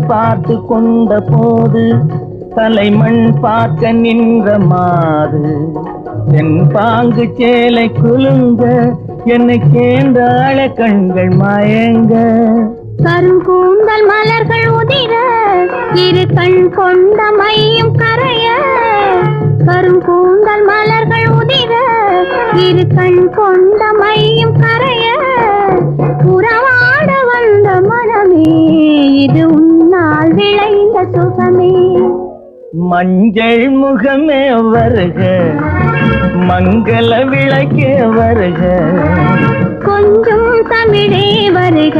பார்த்து கொண்ட போது தலைமண் பார்க்க நின்ற மாது என் பாங்கு சேலை குலுங்க என்னை சேர்ந்தாழ கண்கள் மயங்க கருங்கூந்தல் மலர்கள் உதிர இரு கண் கொண்ட மையும் கரைய கருங்கூந்தல் மலர்கள் உதிர இரு கண் கொண்ட மையும் கரைய உறவாட வந்த மனமே இது உன்னால் விளைந்த சுகமே மஞ்சள் முகமே வருக மங்கள விளக்கே வருக கொஞ்சம் தமிழே வருக